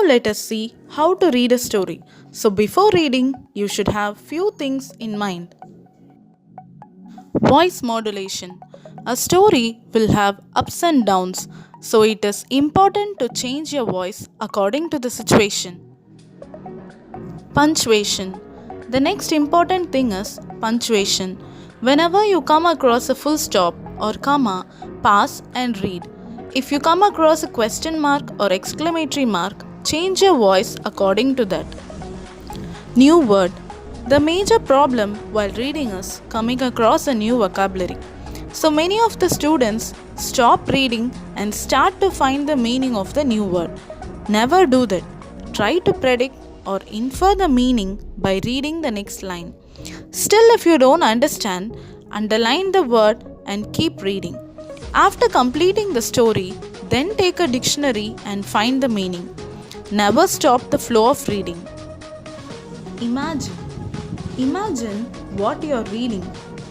let us see how to read a story. So before reading, you should have few things in mind. Voice modulation. A story will have ups and downs, so it is important to change your voice according to the situation. Punctuation. The next important thing is punctuation. Whenever you come across a full stop or comma, pause and read. If you come across a question mark or exclamatory mark, change your voice according to that. New word. The major problem while reading is coming across a new vocabulary. So many of the students stop reading and start to find the meaning of the new word. Never do that. Try to predict or infer the meaning by reading the next line. Still, if you don't understand, underline the word and keep reading. After completing the story, then take a dictionary and find the meaning. Never stop the flow of reading. Imagine. Imagine what you are reading.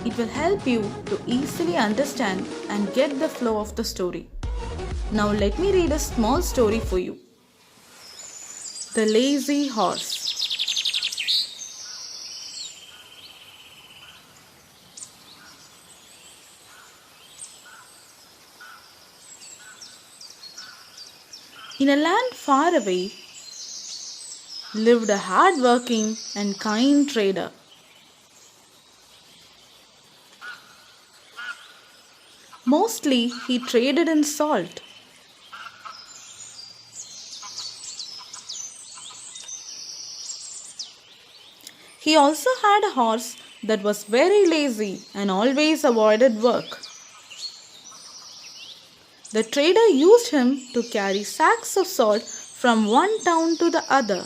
It will help you to easily understand and get the flow of the story. Now let me read a small story for you. The Lazy Horse. In a land far away lived a hard-working and kind trader. Mostly he traded in salt. He also had a horse that was very lazy and always avoided work. The trader used him to carry sacks of salt from one town to the other.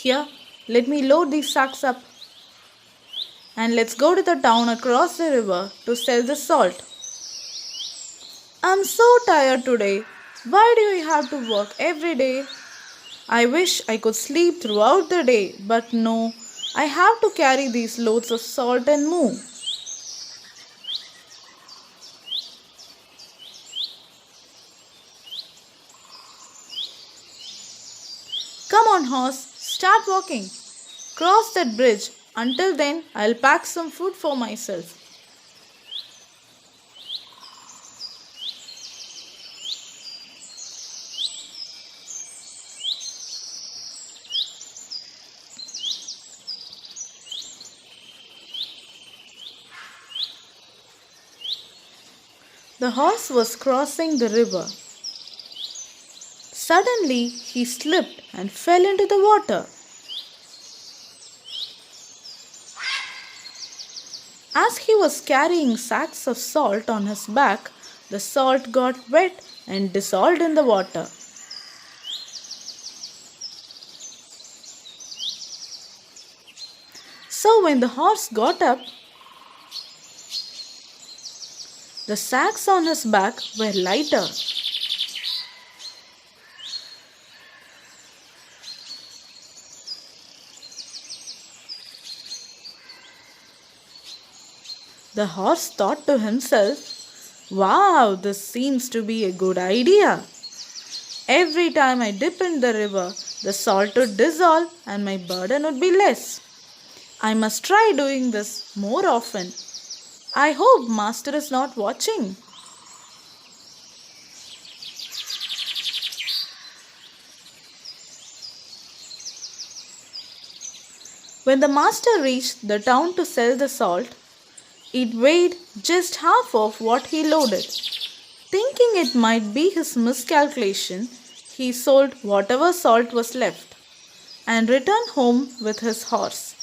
Here, let me load these sacks up and let's go to the town across the river to sell the salt. I'm so tired today. Why do we have to work every day? I wish I could sleep throughout the day, but no, I have to carry these loads of salt and move. Come on, horse, start walking. Cross that bridge. Until then, I'll pack some food for myself. The horse was crossing the river. Suddenly, he slipped and fell into the water. As he was carrying sacks of salt on his back, the salt got wet and dissolved in the water. So when the horse got up, the sacks on his back were lighter. The horse thought to himself, "Wow, this seems to be a good idea. Every time I dip in the river, the salt would dissolve and my burden would be less. I must try doing this more often. I hope Master is not watching." When the master reached the town to sell the salt, it weighed just half of what he loaded. Thinking it might be his miscalculation, he sold whatever salt was left and returned home with his horse.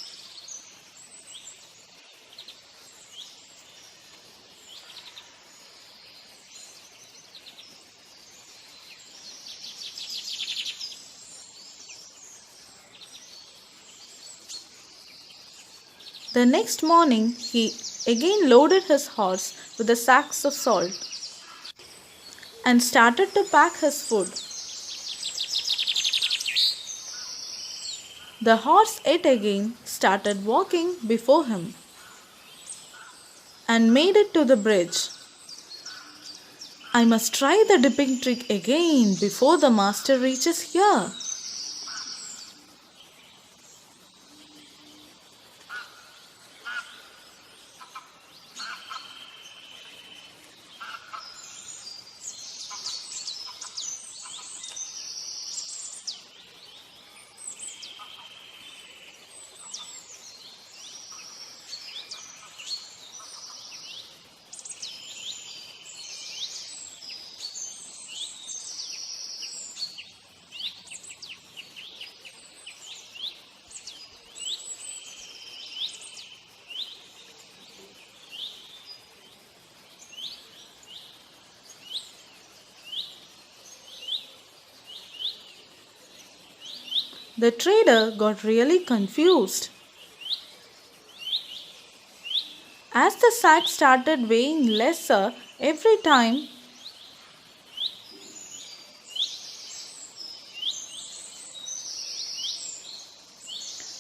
The next morning he again loaded his horse with the sacks of salt and started to pack his food. The horse yet again started walking before him and made it to the bridge. I must try the dipping trick again before the master reaches here. The trader got really confused. As the sack started weighing lesser every time,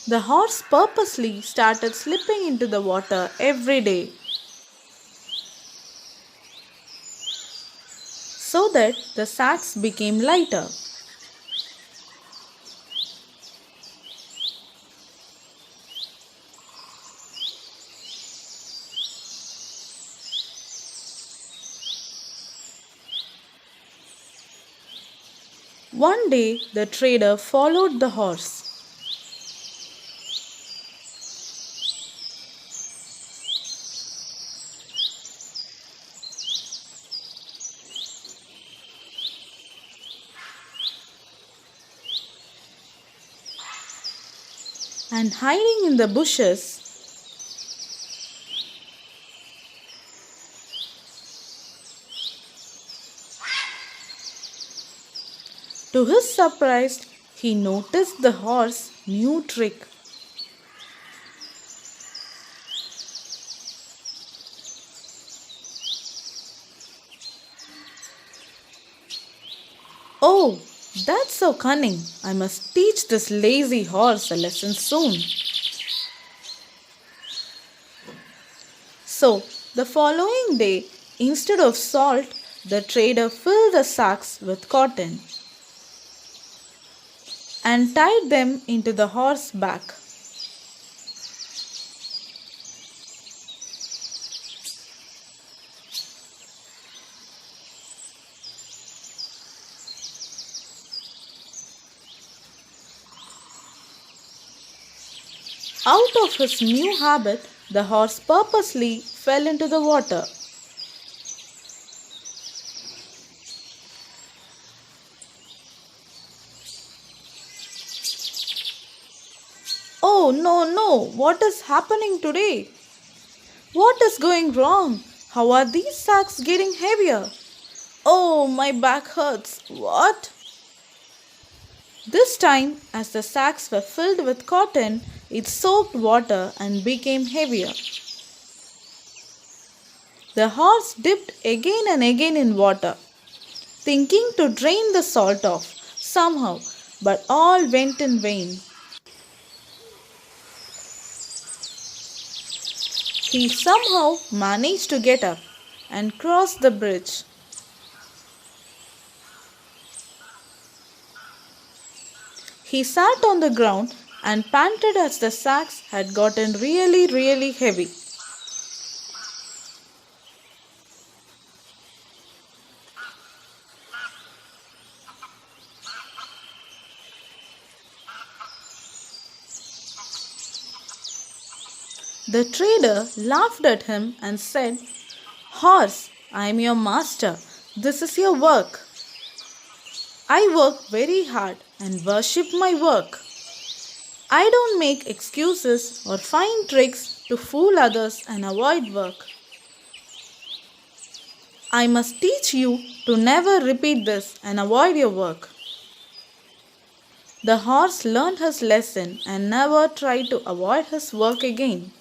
the horse purposely started slipping into the water every day so that the sacks became lighter. One day the trader followed the horse. And hiding in the bushes, to his surprise, he noticed the horse's new trick. Oh, that's so cunning. I must teach this lazy horse a lesson soon. So, the following day, instead of salt, the trader filled the sacks with cotton and tied them into the horse's back. Out of his new habit, the horse purposely fell into the water. Oh no, what is happening today? What is going wrong? How are these sacks getting heavier? Oh, my back hurts. What? This time, as the sacks were filled with cotton, it soaked water and became heavier. The horse dipped again and again in water, thinking to drain the salt off somehow, but all went in vain. He somehow managed to get up and cross the bridge. He sat on the ground and panted as the sacks had gotten really heavy. The trader laughed at him and said, "Horse, I am your master. This is your work. I work very hard and worship my work. I don't make excuses or find tricks to fool others and avoid work. I must teach you to never repeat this and avoid your work." The horse learned his lesson and never tried to avoid his work again.